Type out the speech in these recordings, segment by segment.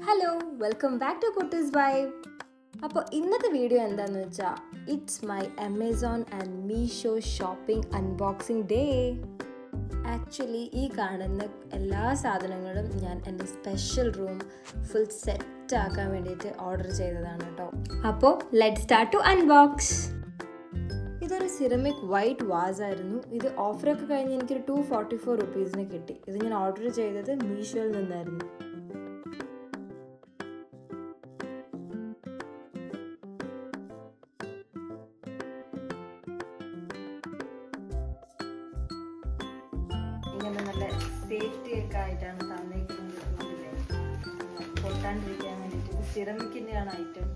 Hello, welcome back to കുട്ടീസ് vibe. അപ്പോൾ ഇന്നത്തെ വീഡിയോ എന്താണെന്ന് വെച്ചാൽ it's my Amazon and Meesho shopping unboxing day. Actually ഈ കാണുന്ന എല്ലാ സാധനങ്ങളും ഞാൻ എൻ്റെ സ്പെഷ്യൽ റൂം ഫുൾ സെറ്റ് ആക്കാൻ വേണ്ടിയിട്ട് ഓർഡർ ചെയ്തതാണ് കേട്ടോ. അപ്പോൾ ലെറ്റ്സ് സ്റ്റാർട്ട് ടു അൺബോക്സ്. ഇതൊരു സിറമിക് വൈറ്റ് വാസ് ആയിരുന്നു. ഇത് ഓഫറൊക്കെ കഴിഞ്ഞ് എനിക്കൊരു 244 റുപ്പീസിന് കിട്ടി. ഇത് ഞാൻ ഓർഡർ ചെയ്തത് മീഷോയിൽ നിന്നായിരുന്നു. ഇങ്ങനെ നല്ല സേഫ്റ്റി ഒക്കെ ആയിട്ടാണ് തന്നേക്കുന്നത്, പൊട്ടാണ്ടിരിക്കാൻ വേണ്ടിയിട്ട്. ഇത് സിറമിക്കിൻ്റെയാണ് ഐറ്റം.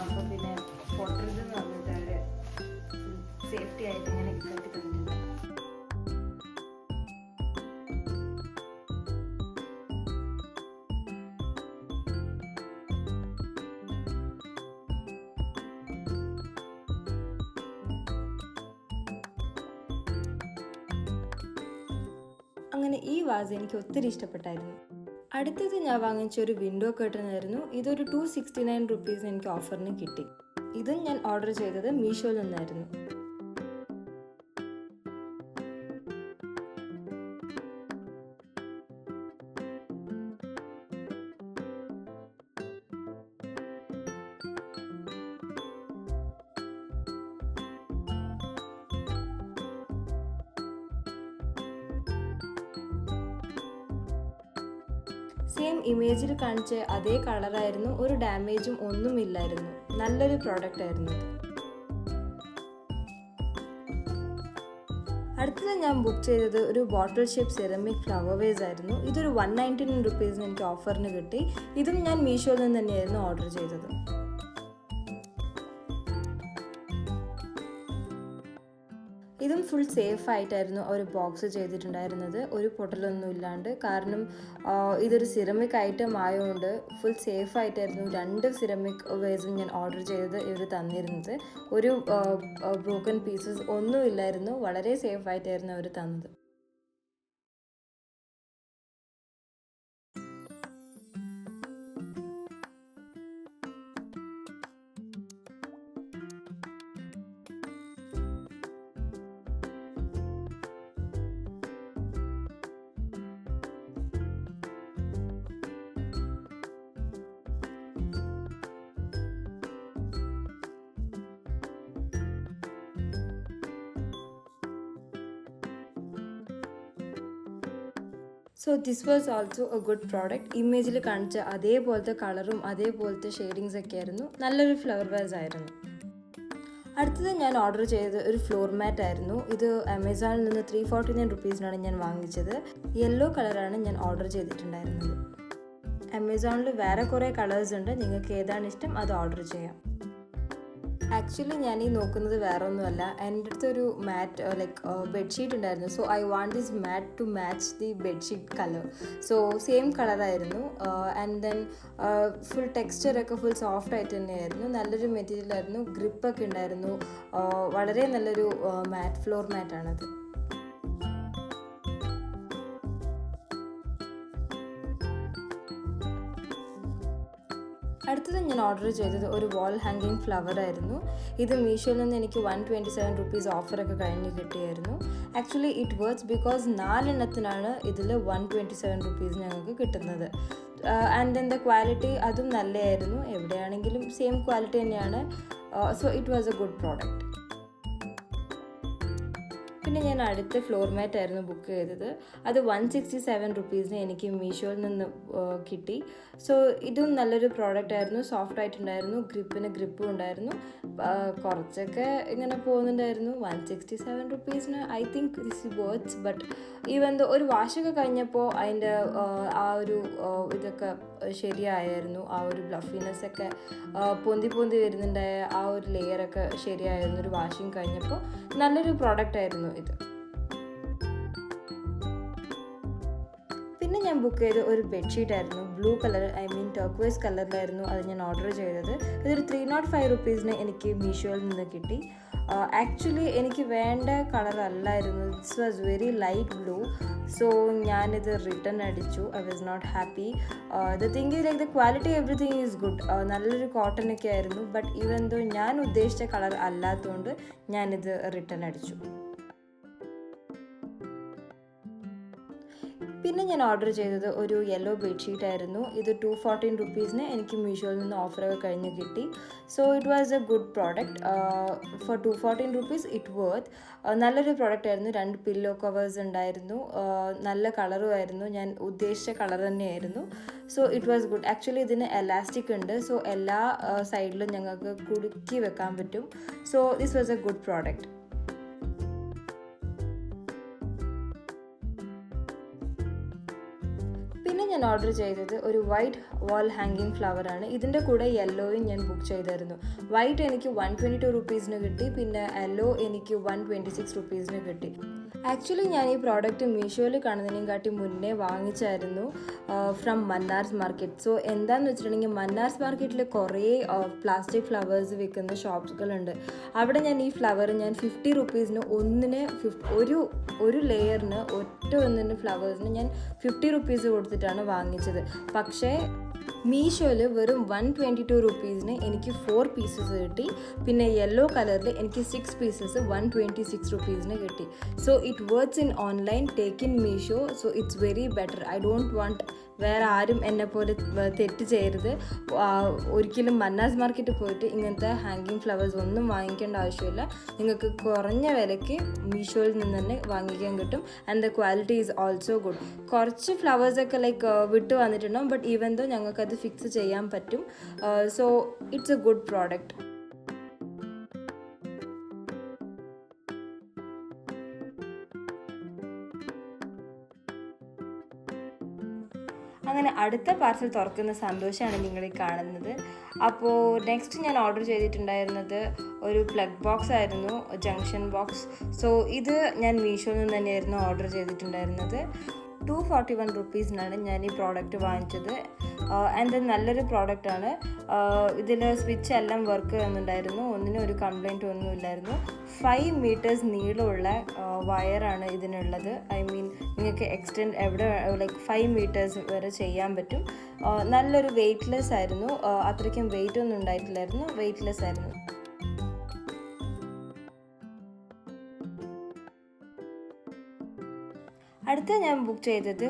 അപ്പോൾ പിന്നെ പൊട്ടരുതെന്ന് പറഞ്ഞിട്ട് അവർ സേഫ്റ്റി ആയിട്ട് ഇങ്ങനെ കെട്ടി തന്നിട്ടുണ്ട്. അങ്ങനെ ഈ വാസ് എനിക്ക് ഒത്തിരി ഇഷ്ടപ്പെട്ടായിരുന്നു. അടുത്തത് ഞാൻ വാങ്ങിച്ച ഒരു വിൻഡോ കർട്ടൻ ആയിരുന്നു. ഇതൊരു 269 റുപ്പീസ് എനിക്ക് ഓഫറിന് കിട്ടി. ഇതും ഞാൻ ഓർഡർ ചെയ്തത് മീഷോയിൽ നിന്നായിരുന്നു. സെയിം ഇമേജിൽ കാണിച്ച അതേ കളറായിരുന്നു, ഒരു ഡാമേജും ഒന്നുമില്ലായിരുന്നു. നല്ലൊരു പ്രോഡക്റ്റ് ആയിരുന്നു. അടുത്തത് ഞാൻ ബുക്ക് ചെയ്തത് ഒരു ബോട്ടിൽ ഷേപ്പ് സെറമിക് ഫ്ലവർ വേസ് ആയിരുന്നു. ഇതൊരു 199 റുപ്പീസിന് എനിക്ക് ഓഫറിന് കിട്ടി. ഇതും ഞാൻ മീഷോയിൽ നിന്ന് തന്നെയായിരുന്നു ഓർഡർ ചെയ്തത്. ഇതും ഫുൾ സേഫ് ആയിട്ടായിരുന്നു ഒരു ബോക്സ് ചെയ്തിട്ടുണ്ടായിരുന്നത്, ഒരു പൊട്ടലൊന്നും ഇല്ലാണ്ട്. കാരണം ഇതൊരു സിറമിക് ഐറ്റം ആയതുകൊണ്ട് ഫുൾ സേഫ് ആയിട്ടായിരുന്നു 2 സിറമിക് വേസും ഞാൻ ഓർഡർ ചെയ്തത് ഇവർ തന്നിരുന്നത്. ഒരു ബ്രോക്കൺ പീസസ് ഒന്നും ഇല്ലായിരുന്നു. വളരെ സേഫ് ആയിട്ടായിരുന്നു അവർ തന്നത്. So this was also a good product. ഇമേജിൽ കാണിച്ച അതേപോലത്തെ കളറും അതേപോലത്തെ ഷെയ്ഡിങ്സ് ഒക്കെ ആയിരുന്നു. നല്ലൊരു ഫ്ലവർ വാസ് ആയിരുന്നു. അടുത്തത് ഞാൻ ഓർഡർ ചെയ്തത് ഒരു ഫ്ലോർ മാറ്റ് ആയിരുന്നു. ഇത് ആമസോണിൽ നിന്ന് 349 റുപ്പീസിനാണ് ഞാൻ വാങ്ങിച്ചത്. യെല്ലോ കളറാണ് ഞാൻ ഓർഡർ ചെയ്തിട്ടുണ്ടായിരുന്നത്. ആമസോണിൽ വേറെ കുറേ കളേഴ്സ് ഉണ്ട്, നിങ്ങൾക്ക് ഏതാണ് ഇഷ്ടം അത് ഓർഡർ ചെയ്യാം. ആക്ച്വലി ഞാൻ ഈ നോക്കുന്നത് വേറെ ഒന്നുമല്ല, എൻ്റെ അടുത്തൊരു മാറ്റ് ലൈക്ക് ബെഡ്ഷീറ്റ് ഉണ്ടായിരുന്നു. So I want this mat to match the bedsheet colour. So same കളറായിരുന്നു. ആൻഡ് ദെൻ ഫുൾ ടെക്സ്ചറൊക്കെ ഫുൾ സോഫ്റ്റ് ആയിട്ട് തന്നെയായിരുന്നു. നല്ലൊരു മെറ്റീരിയൽ ആയിരുന്നു. ഗ്രിപ്പൊക്കെ ഉണ്ടായിരുന്നു. വളരെ നല്ലൊരു മാറ്റ് ഫ്ലോർ മാറ്റാണത്. അടുത്തത് ഞാൻ ഓർഡർ ചെയ്തത് ഒരു വാൾ ഹാങ്ങിങ് ഫ്ലവർ ആയിരുന്നു. ഇത് മീഷോയിൽ നിന്ന് എനിക്ക് 127 റുപ്പീസ് ഓഫറൊക്കെ കഴിഞ്ഞ് കിട്ടിയായിരുന്നു. ആക്ച്വലി ഇറ്റ് വർക്ക്സ് ബിക്കോസ് 4 എണ്ണത്തിനാണ് ഇതിൽ 127 റുപ്പീസ് ഞങ്ങൾക്ക് കിട്ടുന്നത്. ആൻഡ് ദെൻ ദ ക്വാളിറ്റി അതും നല്ലതായിരുന്നു. എവിടെയാണെങ്കിലും സെയിം ക്വാളിറ്റി തന്നെയാണ്. So it was a good product. പിന്നെ ഞാൻ അടുത്ത ഫ്ലോർ മാറ്റ് ആയിരുന്നു ബുക്ക് ചെയ്തത്. അത് 167 റുപ്പീസിന് എനിക്ക് മീഷോയിൽ നിന്ന് കിട്ടി. സോ ഇതും നല്ലൊരു പ്രോഡക്റ്റ് ആയിരുന്നു. സോഫ്റ്റ് ആയിട്ടുണ്ടായിരുന്നു. ഗ്രിപ്പും ഉണ്ടായിരുന്നു. കുറച്ചൊക്കെ ഇങ്ങനെ പോകുന്നുണ്ടായിരുന്നു. 167 റുപ്പീസിന് I think this works. But even ഒരു വാഷൊക്കെ കഴിഞ്ഞപ്പോൾ അതിൻ്റെ ആ ഒരു ഇതൊക്കെ ശരിയായിരുന്നു. ആ ഒരു ബ്ലഫിനെസ് ഒക്കെ പൊന്തി വരുന്നുണ്ടായ ആ ഒരു ലെയറൊക്കെ ശരിയായിരുന്നു ഒരു വാഷിങ് കഴിഞ്ഞപ്പോൾ. നല്ലൊരു പ്രോഡക്റ്റ് ആയിരുന്നു ഇത്. പിന്നെ ഞാൻ ബുക്ക് ചെയ്ത ഒരു ബെഡ്ഷീറ്റ് ആയിരുന്നു. ബ്ലൂ കളർ, ടർക്വൈസ് കളറിലായിരുന്നു അത് ഞാൻ ഓർഡർ ചെയ്തത്. ഇതൊരു 305 റുപ്പീസിന് എനിക്ക് മീഷോയിൽ നിന്ന് കിട്ടി. ആക്ച്വലി എനിക്ക് വേണ്ട കളറല്ലായിരുന്നു. This was very light blue. So ഞാനിത് റിട്ടേൺ അടിച്ചു. I was not happy. The thing is like the quality everything is good. നല്ലൊരു കോട്ടനൊക്കെ ആയിരുന്നു. ബട്ട് ഈവൻ ദോ ഞാൻ ഉദ്ദേശിച്ച കളർ അല്ലാത്തതുകൊണ്ട് ഞാനിത് റിട്ടേൺ അടിച്ചു. പിന്നെ ഞാൻ ഓർഡർ ചെയ്തത് ഒരു യെല്ലോ ബെഡ്ഷീറ്റ് ആയിരുന്നു. ഇത് 214 റുപ്പീസിന് എനിക്ക് മീഷോയിൽ നിന്ന് ഓഫറൊക്കെ കഴിഞ്ഞ് കിട്ടി. So it was a good product. For 214 rupees it worth. നല്ലൊരു പ്രോഡക്റ്റ് ആയിരുന്നു. 2 പില്ലോ കവേഴ്സ് ഉണ്ടായിരുന്നു. നല്ല കളറും ആയിരുന്നു. ഞാൻ ഉദ്ദേശിച്ച കളർ തന്നെയായിരുന്നു. So it was good. Actually ഇതിന് എലാസ്റ്റിക് ഉണ്ട്. സോ എല്ലാ സൈഡിലും ഞങ്ങൾക്ക് കുടുക്കി വെക്കാൻ പറ്റും. So this was a good product. പിന്നെ ഞാൻ ഓർഡർ ചെയ്തത് ഒരു വൈറ്റ് വാൾ ഹാങ്ങിങ് ഫ്ലവറാണ്. ഇതിൻ്റെ കൂടെ യെല്ലോയും ഞാൻ ബുക്ക് ചെയ്തായിരുന്നു. വൈറ്റ് എനിക്ക് 122 റുപ്പീസിന് കിട്ടി. പിന്നെ യെല്ലോ എനിക്ക് 126 റുപ്പീസിന് കിട്ടി. ആക്ച്വലി ഞാൻ ഈ പ്രോഡക്റ്റ് മീഷോയിൽ കാണുന്നതിനെക്കാട്ടി മുന്നേ വാങ്ങിച്ചായിരുന്നു ഫ്രം മന്നാർസ് മാർക്കറ്റ്. സോ എന്താണെന്ന് വെച്ചിട്ടുണ്ടെങ്കിൽ മന്നാർസ് മാർക്കറ്റിൽ കുറേ പ്ലാസ്റ്റിക് ഫ്ലവേഴ്സ് വിൽക്കുന്ന ഷോപ്സുകളുണ്ട്. അവിടെ ഞാൻ ഈ ഫ്ലവർ ഞാൻ 50 റുപ്പീസിന് ഒരു ലെയറിന് ഒന്നിന് ഫ്ലവേഴ്സിന് ഞാൻ 50 റുപ്പീസ് കൊടുത്തിട്ടാണ് വാങ്ങിച്ചത്. പക്ഷേ മീഷോയിൽ വെറും 122 റുപ്പീസിന് എനിക്ക് 4 പീസസ് കിട്ടി. പിന്നെ യെല്ലോ കളറിൽ എനിക്ക് 6 പീസസ് 126 റുപ്പീസിന് കിട്ടി. So it works in online, take in Meesho. So it's very better. I don't want വേറെ ആരും എന്നെ പോലെ തെറ്റ് ചെയ്യരുത്. ഒരിക്കലും മന്നാസ് മാർക്കറ്റിൽ പോയിട്ട് ഇങ്ങനത്തെ ഹാങ്ങിങ് ഫ്ലവേഴ്സ് ഒന്നും വാങ്ങിക്കേണ്ട ആവശ്യമില്ല. നിങ്ങൾക്ക് കുറഞ്ഞ വിലയ്ക്ക് മീഷോയിൽ നിന്ന് തന്നെ വാങ്ങിക്കാൻ കിട്ടും. And the quality is also good. കുറച്ച് ഫ്ലവേഴ്സൊക്കെ ലൈക്ക് വിട്ട് വന്നിട്ടുണ്ടാവും. ബട്ട് ഈവൻ ദോ ഞങ്ങൾക്കത് ഫിക്സ് ചെയ്യാൻ പറ്റും. So it's A good product. അങ്ങനെ അടുത്ത പാർസൽ തുറക്കുന്ന സന്തോഷമാണ് നിങ്ങളീ കാണുന്നത്. അപ്പോൾ നെക്സ്റ്റ് ഞാൻ ഓർഡർ ചെയ്തിട്ടുണ്ടായിരുന്നത് ഒരു പ്ലഗ് ബോക്സ് ആയിരുന്നു, ജംഗ്ഷൻ ബോക്സ്. സോ ഇത് ഞാൻ മീഷോയിൽ നിന്ന് തന്നെയായിരുന്നു ഓർഡർ ചെയ്തിട്ടുണ്ടായിരുന്നത്. 241 റുപ്പീസിനാണ് ഞാൻ ഈ പ്രോഡക്റ്റ് വാങ്ങിച്ചത്. ആൻഡ് നല്ലൊരു പ്രോഡക്റ്റാണ്. ഇതിൽ സ്വിച്ച് എല്ലാം വർക്ക് ചെയ്യുന്നുണ്ടായിരുന്നു. ഒന്നിനും ഒരു കംപ്ലൈൻറ്റ് ഒന്നുമില്ലായിരുന്നു. 5 മീറ്റേഴ്സ് നീളമുള്ള വയറാണ് ഇതിനുള്ളത്. ഐ മീൻ നിങ്ങൾക്ക് എക്സ്റ്റെൻഡ് ലൈക്ക് 5 മീറ്റേഴ്സ് വരെ ചെയ്യാൻ പറ്റും. നല്ലൊരു വെയ്റ്റ്ലെസ് ആയിരുന്നു. അത്രയ്ക്കും വെയിറ്റ് ഒന്നും ഉണ്ടായിട്ടില്ലായിരുന്നു. വെയ്റ്റ്ലെസ് ആയിരുന്നു. അടുത്ത ഞാൻ ബുക്ക് ചെയ്തത്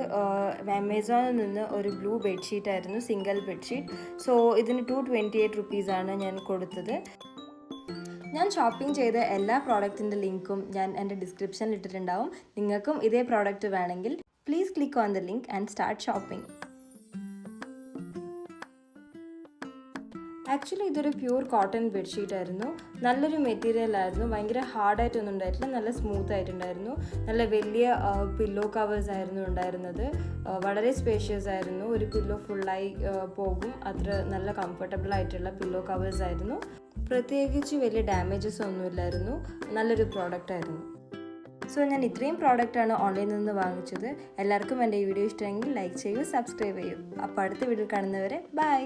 ആമസോണിൽ നിന്ന് ഒരു ബ്ലൂ ബെഡ്ഷീറ്റ് ആയിരുന്നു, സിംഗിൾ ബെഡ്ഷീറ്റ്. സോ ഇതിന് 228 റുപ്പീസാണ് ഞാൻ കൊടുത്തത്. ഞാൻ ഷോപ്പിംഗ് ചെയ്ത എല്ലാ പ്രോഡക്റ്റിൻ്റെ ലിങ്കും ഞാൻ എൻ്റെ ഡിസ്ക്രിപ്ഷനിൽ ഇട്ടിട്ടുണ്ടാവും. നിങ്ങൾക്കും ഇതേ പ്രോഡക്റ്റ് വേണമെങ്കിൽ please click on the link and start shopping. Actually ഇതൊരു പ്യൂർ കോട്ടൺ ബെഡ്ഷീറ്റ് ആയിരുന്നു. നല്ലൊരു മെറ്റീരിയൽ ആയിരുന്നു. ഭയങ്കര ഹാർഡായിട്ടൊന്നും ഉണ്ടായിട്ടില്ല. നല്ല സ്മൂത്ത് ആയിട്ടുണ്ടായിരുന്നു. നല്ല വലിയ പില്ലോ കവേഴ്സ് ആയിരുന്നു ഉണ്ടായിരുന്നത്. വളരെ സ്പേഷ്യസ് ആയിരുന്നു. ഒരു പില്ലോ ഫുള്ളായി പോകും. അത്ര നല്ല കംഫർട്ടബിൾ ആയിട്ടുള്ള പില്ലോ കവേഴ്സ് ആയിരുന്നു. പ്രത്യേകിച്ച് വലിയ ഡാമേജസ് ഒന്നുമില്ലായിരുന്നു. നല്ലൊരു പ്രോഡക്റ്റ് ആയിരുന്നു. സോ ഞാൻ ഇത്രയും പ്രോഡക്റ്റാണ് ഓൺലൈനിൽ നിന്ന് വാങ്ങിച്ചത്. എല്ലാവർക്കും എൻ്റെ ഈ വീഡിയോ ഇഷ്ടമെങ്കിൽ ലൈക്ക് ചെയ്യൂ, സബ്സ്ക്രൈബ് ചെയ്യൂ. അപ്പോൾ അടുത്ത വീഡിയോ കാണുന്നവരെ ബൈ.